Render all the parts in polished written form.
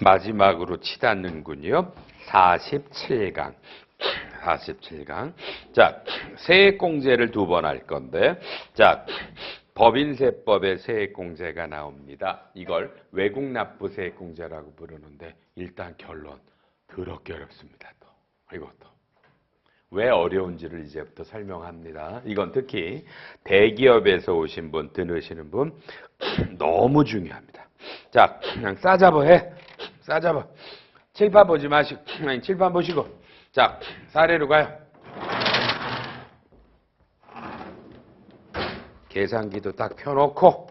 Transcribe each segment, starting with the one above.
마지막으로 치닫는군요. 47강. 47강. 자, 세액공제를 2번 할 건데, 자, 법인세법에 세액공제가 나옵니다. 이걸 외국납부세액공제라고 부르는데, 일단 결론, 더럽게 어렵습니다. 또 이것도. 왜 어려운지를 이제부터 설명합니다. 이건 특히 대기업에서 오신 분, 들으시는 분 너무 중요합니다. 자, 그냥 싸잡아 해. 싸잡아. 칠판 보지 마시고, 칠판 보시고. 자, 사례로 가요. 계산기도 딱 펴놓고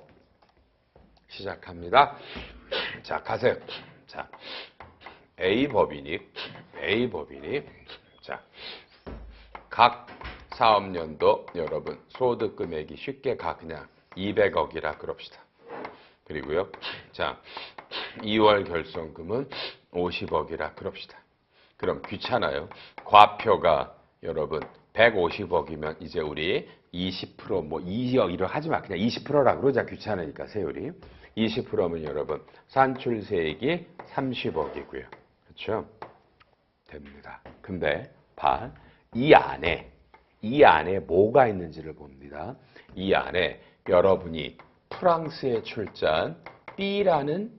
시작합니다. 자, 가세요. 자, A법인이, 자, 각 사업년도 여러분 소득 금액이 쉽게 그냥 200억이라 그럽시다. 그리고요. 자, 2월 결손금은 50억이라 그럽시다. 그럼 귀찮아요. 과표가 여러분 150억이면 이제 우리 20% 뭐 2억 이러 하지 마. 그냥 20%라 그러자. 귀찮으니까 세율이. 20%면 여러분 산출세액이 30억이고요. 그렇죠? 됩니다. 근데 봐. 이 안에 뭐가 있는지를 봅니다. 이 안에 여러분이 프랑스에 출자한 B라는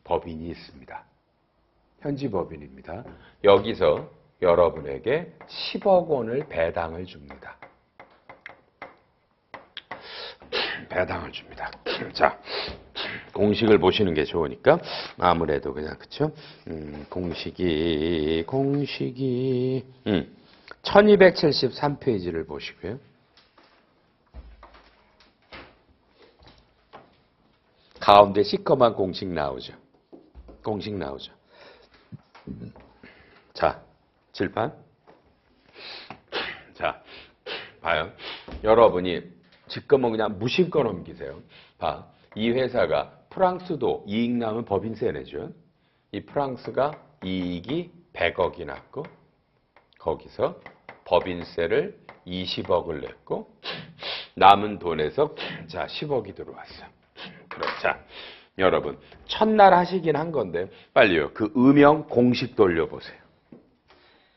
법인이 있습니다. 현지 법인입니다. 여기서 여러분에게 10억 원을 배당을 줍니다. 배당을 줍니다. 자, 공식을 보시는 게 좋으니까 아무래도 그냥 그쵸? 공식이 1273페이지를 보시고요. 가운데 시커먼 공식 나오죠. 공식 나오죠. 자, 칠판. 자, 봐요. 여러분이 지금은 그냥 무심코 넘기세요. 봐. 이 회사가 프랑스도 이익 나면 법인세 내죠. 이 프랑스가 이익이 100억이 났고 거기서 법인세를 20억을 냈고 남은 돈에서 자 10억이 들어왔어. 자, 여러분 첫날 하시긴 한 건데 빨리요. 그 음영 공식 돌려보세요.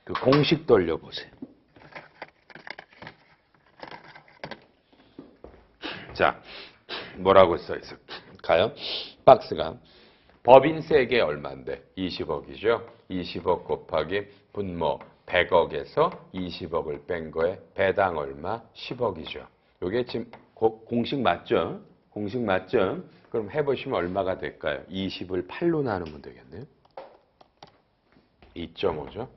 그 공식 돌려보세요. 자, 뭐라고 써있을까요? 박스가 법인세액이 얼마인데? 20억이죠. 20억 곱하기 분모 100억에서 20억을 뺀 거에 배당 얼마? 10억이죠. 이게 지금 공식 맞죠? 공식 맞죠? 그럼 해보시면 얼마가 될까요? 20을 8로 나누면 되겠네요. 2.5죠.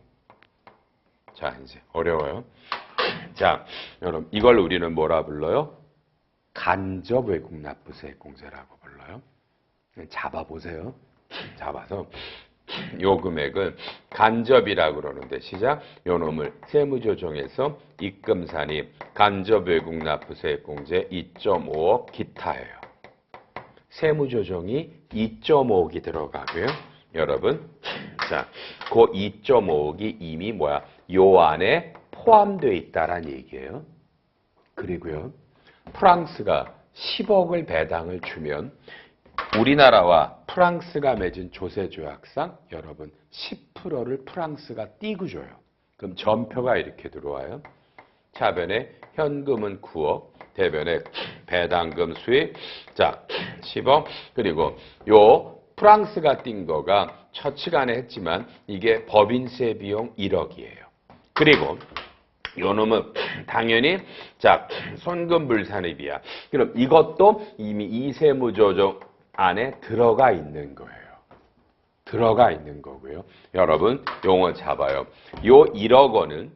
자, 이제 어려워요. 자, 여러분 이걸 우리는 뭐라 불러요? 간접 외국납부세액공제라고 불러요. 잡아보세요. 잡아서 요 금액을 간접이라고 그러는데 시작. 요 놈을 세무조정에서 입금산입 간접 외국납부세액공제 2.5억 기타예요. 세무조정이 2.5억이 들어가고요. 여러분, 자, 그 2.5억이 이미 뭐야? 요 안에 포함되어 있다란 얘기예요. 그리고요, 프랑스가 10억을 배당을 주면 우리나라와 프랑스가 맺은 조세조약상 여러분 10%를 프랑스가 띄고 줘요. 그럼 전표가 이렇게 들어와요. 차변에 현금은 9억, 대변에 배당금 수입, 자 10억, 그리고 요 프랑스가 띈 거가 처치간에 했지만 이게 법인세 비용 1억이에요. 그리고 요 놈은 당연히 자 손금불산입이야. 그럼 이것도 이미 이 세무조정 안에 들어가 있는 거예요. 들어가 있는 거고요. 여러분 용어 잡아요. 요 1억 원은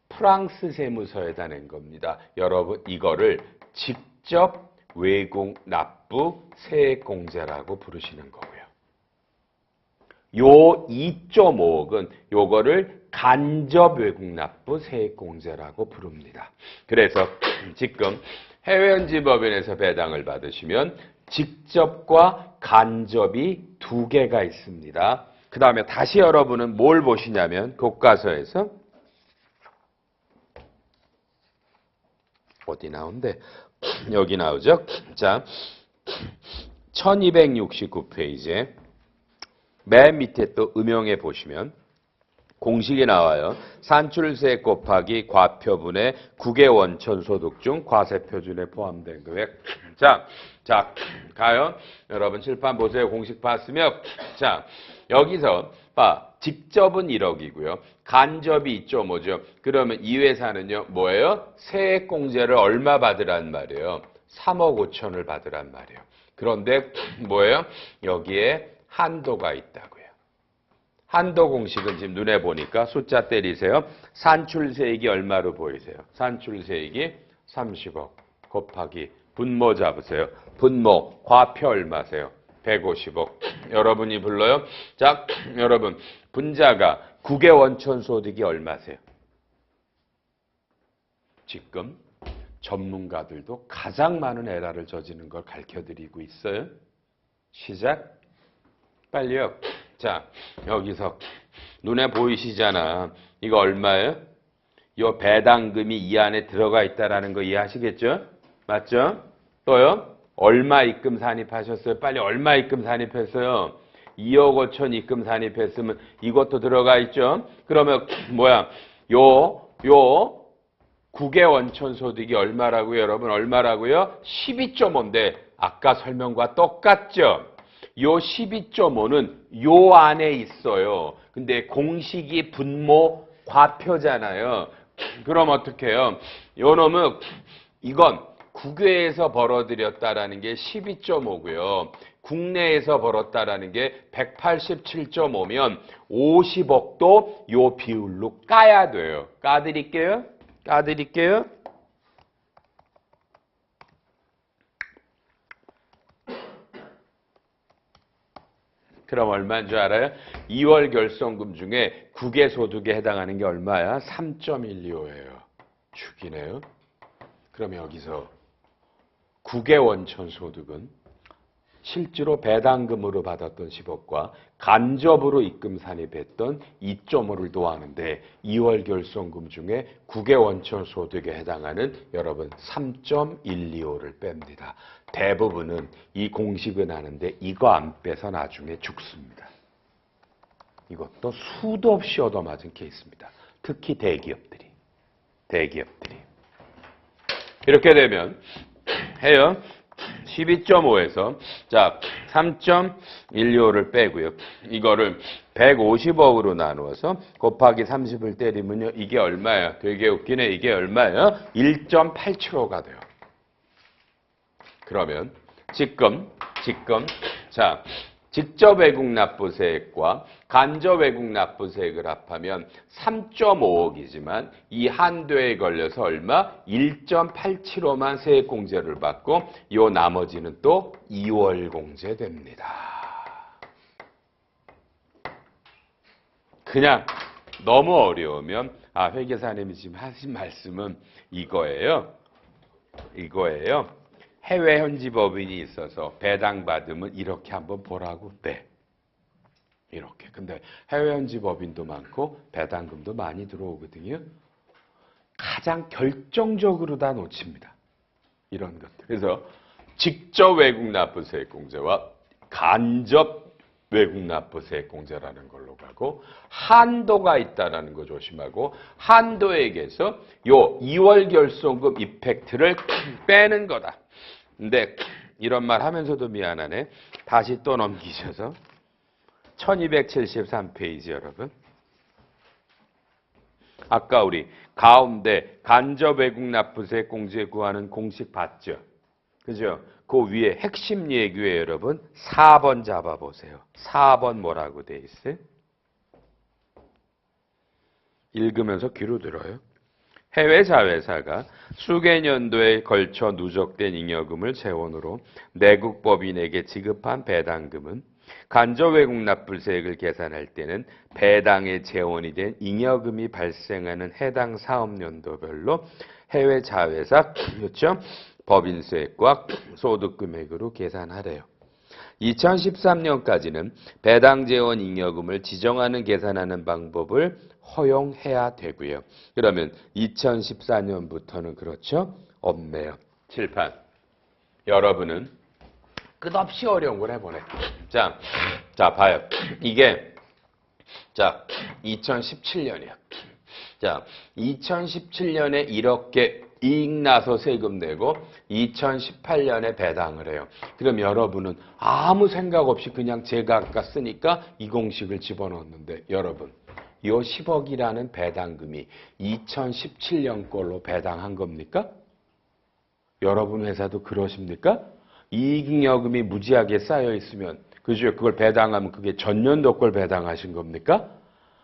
프랑스 세무서에다 낸 겁니다. 여러분 이거를 직접 외국 납부 세액공제라고 부르시는 거고요. 요 2.5억은 요거를 간접 외국 납부 세액공제라고 부릅니다. 그래서 지금 해외현지 법인에서 배당을 받으시면 직접과 간접이 두 개가 있습니다. 그 다음에 다시 여러분은 뭘 보시냐면 교과서에서 어디 나온대? 여기 나오죠? 자, 1269페이지에 맨 밑에 또 음영에 보시면 공식이 나와요. 산출세 곱하기 과표분의 국외 원천 소득 중 과세 표준에 포함된 금액. 자, 가요. 여러분 칠판 보세요. 공식 봤으면. 자, 여기서 봐. 직접은 1억이고요. 간접이 2.5죠. 그러면 이 회사는요. 뭐예요? 세액공제를 얼마 받으란 말이에요? 3억 5천을 받으란 말이에요. 그런데 뭐예요? 여기에 한도가 있다고요. 한도 공식은 지금 눈에 보니까 숫자 때리세요. 산출세액이 얼마로 보이세요? 산출세액이 30억 곱하기 분모 잡으세요. 분모 과표 얼마세요? 150억. 여러분이 불러요? 자, 여러분 분자가 국외 원천 소득이 얼마세요? 지금 전문가들도 가장 많은 에러를 저지르는 걸 가르쳐드리고 있어요. 시작. 빨리요. 자, 여기서 눈에 보이시잖아. 이거 얼마예요? 요 배당금이 이 안에 들어가 있다라는 거 이해하시겠죠? 맞죠? 또요? 얼마 입금 산입하셨어요? 빨리 얼마 입금 산입했어요? 2억 5천 입금 산입했으면 이것도 들어가 있죠? 그러면 뭐야? 요 국외 원천 소득이 얼마라고요? 여러분 얼마라고요? 12.5인데 아까 설명과 똑같죠? 요 12.5는 요 안에 있어요. 근데 공식이 분모 과표잖아요. 그럼 어떻게 해요? 요 놈은 이건 국외에서 벌어들였다라는 게 12.5고요. 국내에서 벌었다라는 게 187.5면 50억도 요 비율로 까야 돼요. 까드릴게요. 그럼 얼마인 줄 알아요? 2월 결손금 중에 국외소득에 해당하는 게 얼마야? 3.125예요. 죽이네요. 그럼 여기서 국외 원천 소득은 실제로 배당금으로 받았던 10억과 간접으로 입금 산입했던 2.5를 더하는데 2월 결손금 중에 국외 원천 소득에 해당하는 여러분 3.125를 뺍니다. 대부분은 이 공식은 하는데 이거 안 빼서 나중에 죽습니다. 이것도 수도 없이 얻어맞은 케이스입니다. 특히 대기업들이. 이렇게 되면 해요. 12.5에서 자 3.125를 빼고요. 이거를 150억으로 나누어서 곱하기 30을 때리면요. 이게 얼마야? 되게 웃기네. 이게 얼마야? 1.875가 돼요. 그러면 지금 자 직접 외국 납부세액과 간접 외국 납부세액을 합하면 3.5억이지만 이 한도에 걸려서 얼마? 1.875만 세액 공제를 받고 요 나머지는 또 2월 공제됩니다. 그냥 너무 어려우면 회계사님이 지금 하신 말씀은 이거예요. 해외 현지 법인이 있어서 배당받으면 이렇게 한번 보라고 돼. 이렇게. 근데 해외 현지 법인도 많고 배당금도 많이 들어오거든요. 가장 결정적으로 다 놓칩니다. 이런 것들. 그래서 직접 외국 납부세액 공제와 간접 외국 납부세액 공제라는 걸로 가고 한도가 있다는 거 조심하고 한도액에서 요 2월 결손금 이펙트를 빼는 거다. 근데 이런 말 하면서도 미안하네. 다시 또 넘기셔서 1273페이지 여러분. 아까 우리 가운데 간접 외국 납부세 공제 구하는 공식 봤죠? 그죠? 그 위에 핵심 예규에 여러분 4번 잡아보세요. 4번 뭐라고 돼 있어요? 읽으면서 귀로 들어요. 해외 자회사가 수개 년도에 걸쳐 누적된 잉여금을 재원으로 내국 법인에게 지급한 배당금은 간접 외국 납부세액을 계산할 때는 배당의 재원이 된 잉여금이 발생하는 해당 사업연도별로 해외 자회사 그렇죠? 법인세액과 소득금액으로 계산하래요. 2013년까지는 배당 재원 잉여금을 지정하는 계산하는 방법을 허용해야 되고요. 그러면 2014년부터는 그렇죠? 없네요. 칠판. 여러분은 끝없이 어려운 걸 해보네. 자, 봐요. 이게, 자, 2017년이야. 자, 2017년에 이렇게 이익 나서 세금 내고 2018년에 배당을 해요. 그럼 여러분은 아무 생각 없이 그냥 제가 아까 쓰니까 이 공식을 집어넣었는데 여러분, 요 10억이라는 배당금이 2017년 걸로 배당한 겁니까? 여러분 회사도 그러십니까? 이익여금이 무지하게 쌓여 있으면 그죠? 그걸 배당하면 그게 전년도 걸 배당하신 겁니까?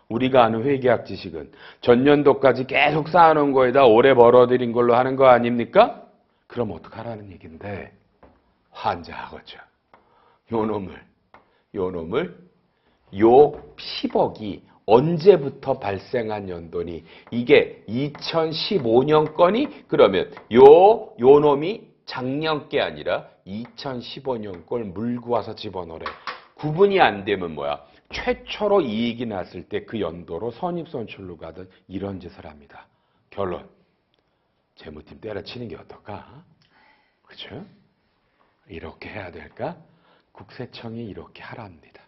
우리가 아는 회계학 지식은 전년도까지 계속 쌓아놓은 거에다 올해 벌어들인 걸로 하는 거 아닙니까? 그럼 어떡하라는 얘기인데 환자하겠죠. 요 놈을 요 10억이 언제부터 발생한 연도니? 이게 2015년 거니? 그러면 요 놈이 작년 게 아니라 2015년 걸 물고 와서 집어넣으래. 구분이 안 되면 뭐야? 최초로 이익이 났을 때 그 연도로 선입선출로 가든 이런 짓을 합니다. 결론. 재무팀 때려치는 게 어떨까? 그렇죠? 이렇게 해야 될까? 국세청이 이렇게 하랍니다.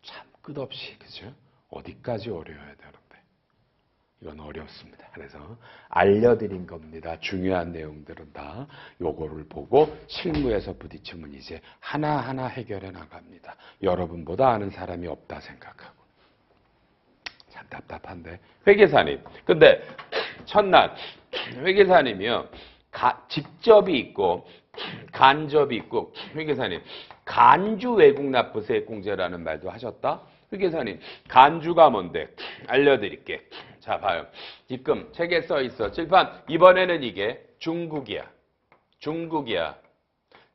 참 끝없이 그죠? 어디까지 어려워야 되는데 이건 어렵습니다. 그래서 알려드린 겁니다. 중요한 내용들은 다 요거를 보고 실무에서 부딪히면 이제 하나하나 해결해 나갑니다. 여러분보다 아는 사람이 없다 생각하고. 참 답답한데. 회계사님. 근데 첫날 회계사님이요. 직접이 있고 간접이 있고 회계사님 간주 외국 납부세 공제라는 말도 하셨다. 회계사님 간주가 뭔데? 알려드릴게. 자 봐요. 지금 책에 써 있어. 칠판 이번에는 이게 중국이야.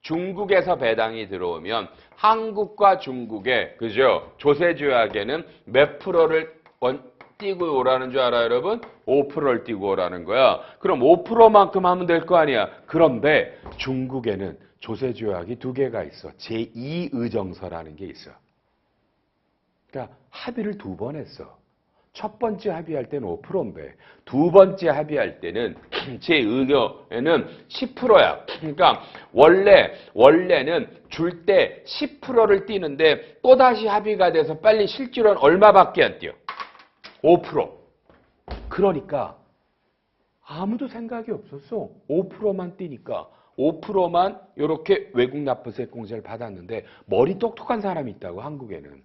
중국에서 배당이 들어오면 한국과 중국의 그죠? 조세조약에는 몇 프로를 띄고 오라는 줄 알아요, 여러분? 5%를 띄고 오라는 거야. 그럼 5%만큼 하면 될 거 아니야. 그런데 중국에는 조세조약이 두 개가 있어. 제2의정서라는 게 있어. 그러니까 합의를 두 번 했어. 첫 번째 합의할 때는 5%인데 두 번째 합의할 때는 제 의견에는 10%야. 그러니까 원래는 줄 때 10%를 띄는데 또다시 합의가 돼서 빨리 실질은 얼마밖에 안 띄어? 5%. 그러니까 아무도 생각이 없었어. 5%만 띄니까. 5%만 이렇게 외국 납부세 공제를 받았는데 머리 똑똑한 사람이 있다고 한국에는.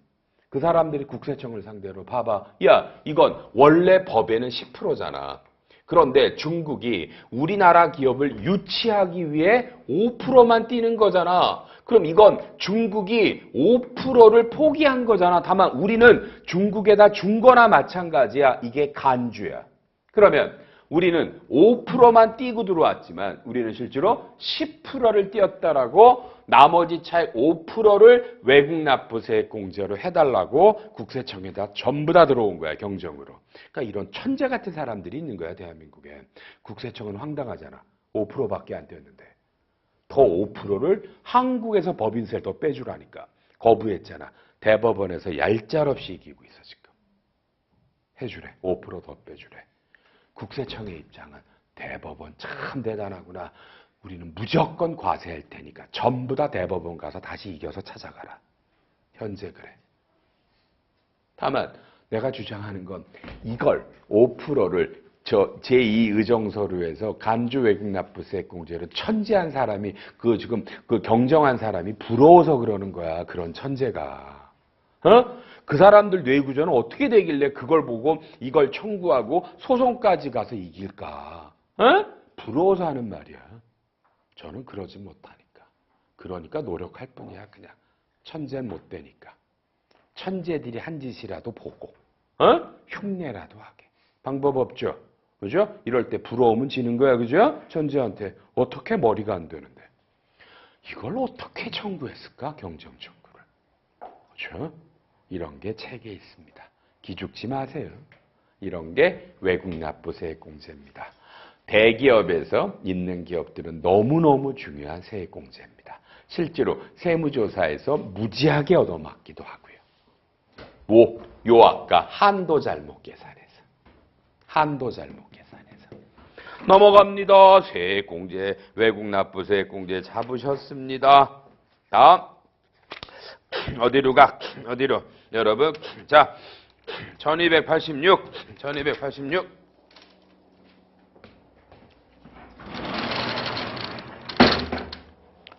그 사람들이 국세청을 상대로 봐봐. 야, 이건 원래 법에는 10%잖아. 그런데 중국이 우리나라 기업을 유치하기 위해 5%만 띄는 거잖아. 그럼 이건 중국이 5%를 포기한 거잖아. 다만 우리는 중국에다 준 거나 마찬가지야. 이게 간주야. 그러면 우리는 5%만 띄고 들어왔지만 우리는 실제로 10%를 띄었다라고 나머지 차액 5%를 외국 납부세 공제로 해달라고 국세청에다 전부 다 들어온 거야, 경정으로. 그러니까 이런 천재 같은 사람들이 있는 거야, 대한민국에. 국세청은 황당하잖아. 5%밖에 안 띄었는데. 더 5%를 한국에서 법인세를 더 빼주라니까. 거부했잖아. 대법원에서 얄짤없이 이기고 있어, 지금. 해주래. 5%더 빼주래. 국세청의 입장은 대법원 참 대단하구나. 우리는 무조건 과세할 테니까 전부 다 대법원 가서 다시 이겨서 찾아가라. 현재 그래. 다만 내가 주장하는 건 이걸 5%를 제2의정서류에서 간주 외국 납부세 공제를 천재한 사람이 지금 경정한 사람이 부러워서 그러는 거야. 그런 천재가. 그 사람들 뇌구조는 어떻게 되길래 그걸 보고 이걸 청구하고 소송까지 가서 이길까? 부러워서 하는 말이야. 저는 그러지 못하니까. 그러니까 노력할 뿐이야, 그냥. 천재는 못 되니까. 천재들이 한 짓이라도 보고, 흉내라도 하게. 방법 없죠? 그죠? 이럴 때 부러우면 지는 거야, 그죠? 천재한테. 어떻게 머리가 안 되는데. 이걸 어떻게 청구했을까? 경정 청구를. 그죠? 이런 게 책에 있습니다. 기죽지 마세요. 이런 게 외국 납부세 공제입니다. 대기업에서 있는 기업들은 너무너무 중요한 세액 공제입니다. 실제로 세무조사에서 무지하게 얻어맞기도 하고요. 요 아까 한도 잘못 계산해서. 넘어갑니다. 세액공제, 외국 납부 세액공제 잡으셨습니다. 다음. 어디로 가? 어디로? 여러분. 자, 1286.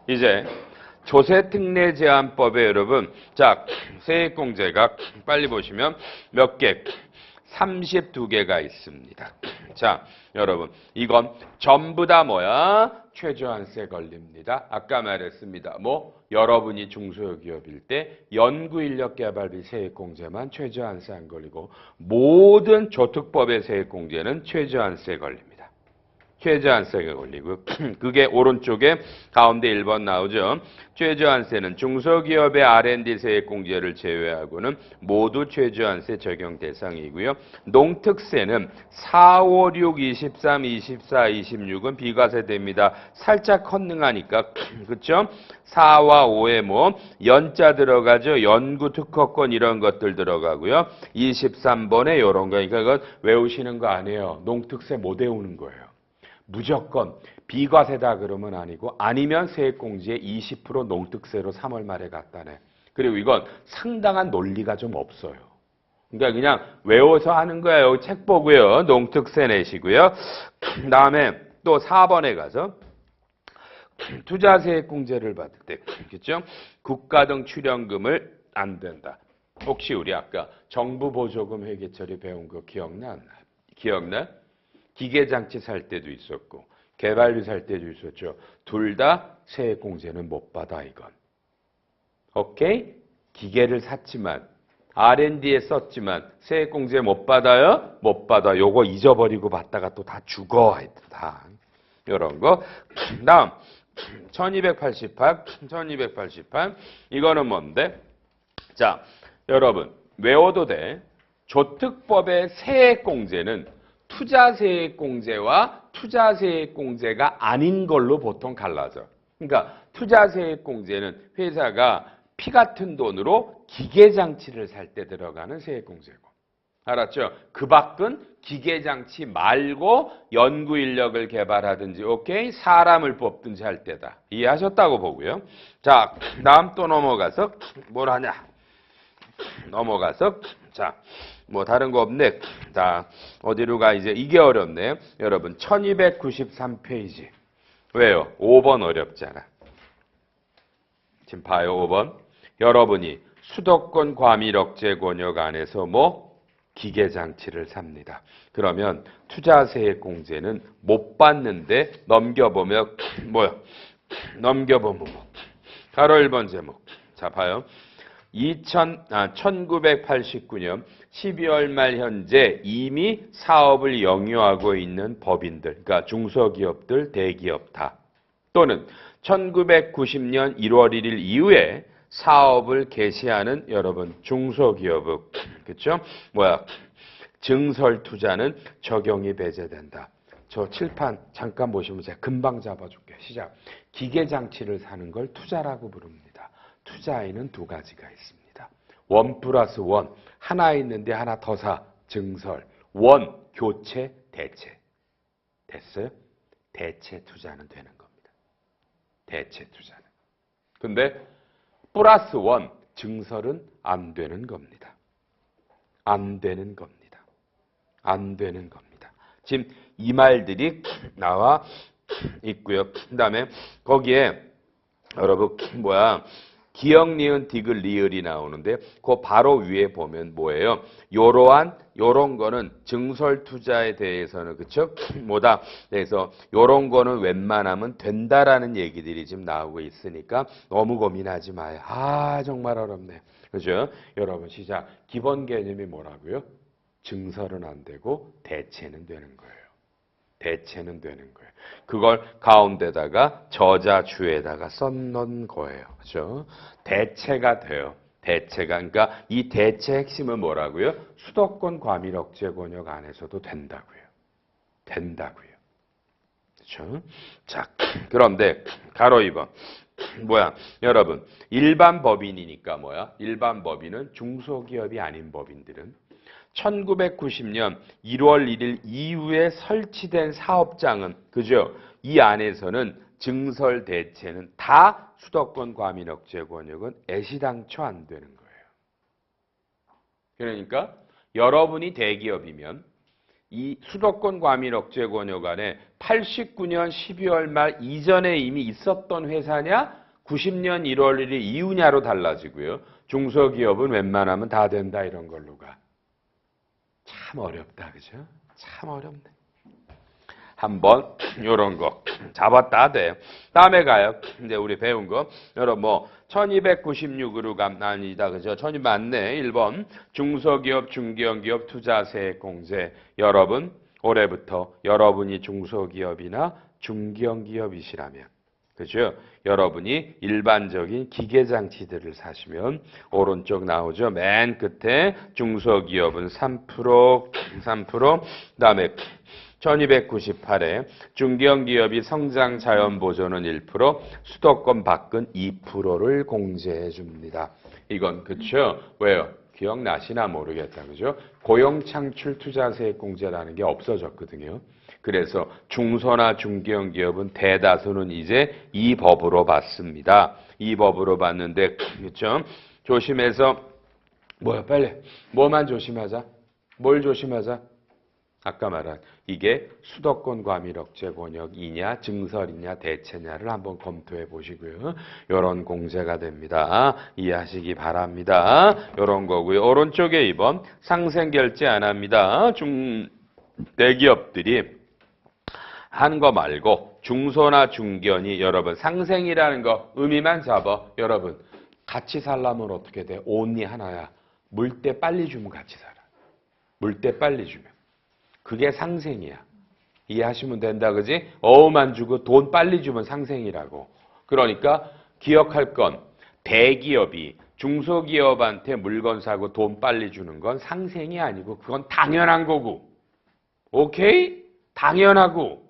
이제 조세특례제한법에 여러분, 자, 세액공제가 빨리 보시면 몇 개? 32개가 있습니다. 자, 여러분, 이건 전부 다 뭐야? 최저한세 걸립니다. 아까 말했습니다. 뭐 여러분이 중소기업일 때 연구인력개발비 세액공제만 최저한세 안 걸리고 모든 조특법의 세액공제는 최저한세 걸립니다. 최저한세가 걸리고 그게 오른쪽에 가운데 1번 나오죠. 최저한세는 중소기업의 R&D 세액공제를 제외하고는 모두 최저한세 적용 대상이고요. 농특세는 4, 5, 6, 23, 24, 26은 비과세됩니다. 살짝 헌능하니까 그렇죠? 4와 5에 뭐 연자 들어가죠. 연구 특허권 이런 것들 들어가고요. 23번에 이런 거. 그러니까 이건 외우시는 거 아니에요. 농특세 못 외우는 거예요. 무조건 비과세다 그러면 아니고 아니면 세액공제에 20% 농특세로 3월 말에 갖다내. 그리고 이건 상당한 논리가 좀 없어요. 그러니까 그냥 외워서 하는 거예요. 책 보고요. 농특세 내시고요. 그다음에 또 4번에 가서 투자세액공제를 받을 때 그렇죠? 국가 등 출연금을 안 된다. 혹시 우리 아까 정부 보조금 회계 처리 배운 거 기억나? 기계장치 살 때도 있었고 개발비 살 때도 있었죠. 둘 다 세액공제는 못 받아 이건. 오케이? 기계를 샀지만 R&D에 썼지만 세액공제 못 받아요? 못 받아. 요거 잊어버리고 받다가 또 다 죽어. 다. 이런 거. 다음 1288. 이거는 뭔데? 자, 여러분 외워도 돼. 조특법의 세액공제는 투자세액공제와 투자세액공제가 아닌 걸로 보통 갈라져. 그러니까 투자세액공제는 회사가 피 같은 돈으로 기계장치를 살 때 들어가는 세액공제고. 알았죠? 그 밖은 기계장치 말고 연구인력을 개발하든지 오케이? 사람을 뽑든지 할 때다. 이해하셨다고 보고요. 자, 다음 또 넘어가서 뭘 하냐? 자, 뭐 다른 거 없네. 자, 어디로 가 이제 이게 어렵네. 여러분 1293페이지. 왜요? 5번 어렵잖아. 지금 봐요. 5번. 여러분이 수도권 과밀억제 권역 안에서 뭐 기계장치를 삽니다. 그러면 투자세액공제는 못 받는데 넘겨보면 뭐야? 넘겨보면 뭐. 가로 1번 제목. 자, 봐요. 1989년 12월 말 현재 이미 사업을 영유하고 있는 법인들, 그러니까 중소기업들, 대기업 다. 또는 1990년 1월 1일 이후에 사업을 개시하는 여러분 중소기업, 그렇죠? 뭐야? 증설 투자는 적용이 배제된다. 저 칠판 잠깐 보시면 제가 금방 잡아줄게요. 시작. 기계장치를 사는 걸 투자라고 부릅니다. 투자에는 두 가지가 있습니다. 1+1. 하나 있는데 하나 더 사. 증설. 원, 교체, 대체. 됐어요? 대체 투자는 되는 겁니다. 대체 투자는. 근데 +1. 증설은 안 되는 겁니다. 안 되는 겁니다. 안 되는 겁니다. 지금 이 말들이 나와 있고요. 그다음에 거기에 여러분 뭐야? 기역, 니은, 디귿, 리을이 나오는데 그 바로 위에 보면 뭐예요? 요런 거는 증설 투자에 대해서는 그쵸? 뭐다? 그래서 요런 거는 웬만하면 된다라는 얘기들이 지금 나오고 있으니까 너무 고민하지 마요. 아, 정말 어렵네. 그죠? 여러분 시작. 기본 개념이 뭐라고요? 증설은 안 되고 대체는 되는 거예요. 대체는 되는 거예요. 그걸 가운데다가 저자주에다가 써놓은 거예요. 그렇죠? 대체가 돼요. 대체가. 그러니까 이 대체 핵심은 뭐라고요? 수도권 과밀억제 권역 안에서도 된다고요. 된다고요. 그렇죠? 자, 그런데 가로 2번. 뭐야? 여러분, 일반 법인이니까 뭐야? 일반 법인은 중소기업이 아닌 법인들은 1990년 1월 1일 이후에 설치된 사업장은 그죠? 이 안에서는 증설 대체는 다 수도권 과민 억제 권역은 애시당초 안 되는 거예요. 그러니까 여러분이 대기업이면 이 수도권 과민 억제 권역 안에 89년 12월 말 이전에 이미 있었던 회사냐 90년 1월 1일 이후냐로 달라지고요. 중소기업은 웬만하면 다 된다 이런 걸로 가. 참 어렵다 그죠? 참 어렵네. 한번 요런 거 잡았다 돼. 다음에 가요. 이제 우리 배운 거. 여러분 뭐 1296으로 아니다 그죠? 1200 맞네. 1번 중소기업 중견기업 투자세액 공제. 여러분 올해부터 여러분이 중소기업이나 중견기업이시라면 그죠? 여러분이 일반적인 기계장치들을 사시면 오른쪽 나오죠. 맨 끝에 중소기업은 3%, 그다음에 1298에 중견기업이 성장 자연 보존은 1%, 수도권 밖은 2%를 공제해 줍니다. 이건 그렇죠? 왜요? 기억나시나 모르겠다. 그죠? 고용창출 투자세액 공제라는 게 없어졌거든요. 그래서 중소나 중견기업은 대다수는 이제 이 법으로 받습니다. 이 법으로 받는데 그렇죠? 조심해서 뭐야 빨리 뭐만 조심하자. 뭘 조심하자? 아까 말한 이게 수도권 과밀 억제 권역이냐 증설이냐 대체냐를 한번 검토해 보시고요. 이런 공제가 됩니다. 이해하시기 바랍니다. 이런 거고요. 오른쪽에 2번 상생 결제 안 합니다. 대기업들이 한 거 말고 중소나 중견이 여러분 상생이라는 거 의미만 잡아. 여러분 같이 살려면 어떻게 돼? 온리 하나야. 물 때 빨리 주면 같이 살아. 물 때 빨리 주면. 그게 상생이야. 이해하시면 된다 그지? 어음만 주고 돈 빨리 주면 상생이라고. 그러니까 기억할 건 대기업이 중소기업한테 물건 사고 돈 빨리 주는 건 상생이 아니고 그건 당연한 거고. 오케이? 당연하고.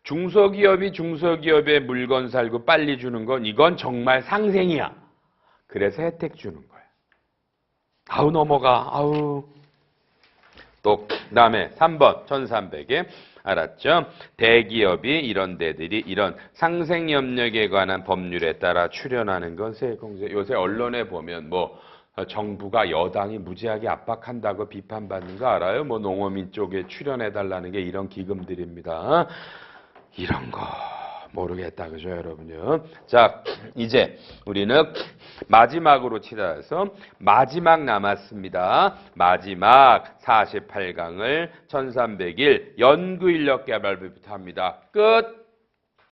중소기업이 중소기업에 물건 살고 빨리 주는 건 이건 정말 상생이야. 그래서 혜택 주는 거야. 아우 넘어가. 아우. 또 그다음에 3번 1300에 알았죠? 대기업이 이런 데들이 이런 상생협력에 관한 법률에 따라 출연하는 건 세액공제. 요새 언론에 보면 뭐 정부가 여당이 무지하게 압박한다고 비판받는 거 알아요? 뭐 농어민 쪽에 출연해달라는 게 이런 기금들입니다. 이런 거 모르겠다 그죠 여러분요. 자 이제 우리는 마지막으로 치달아서 마지막 남았습니다. 마지막 48강을 1301 연구인력개발부터 합니다. 끝.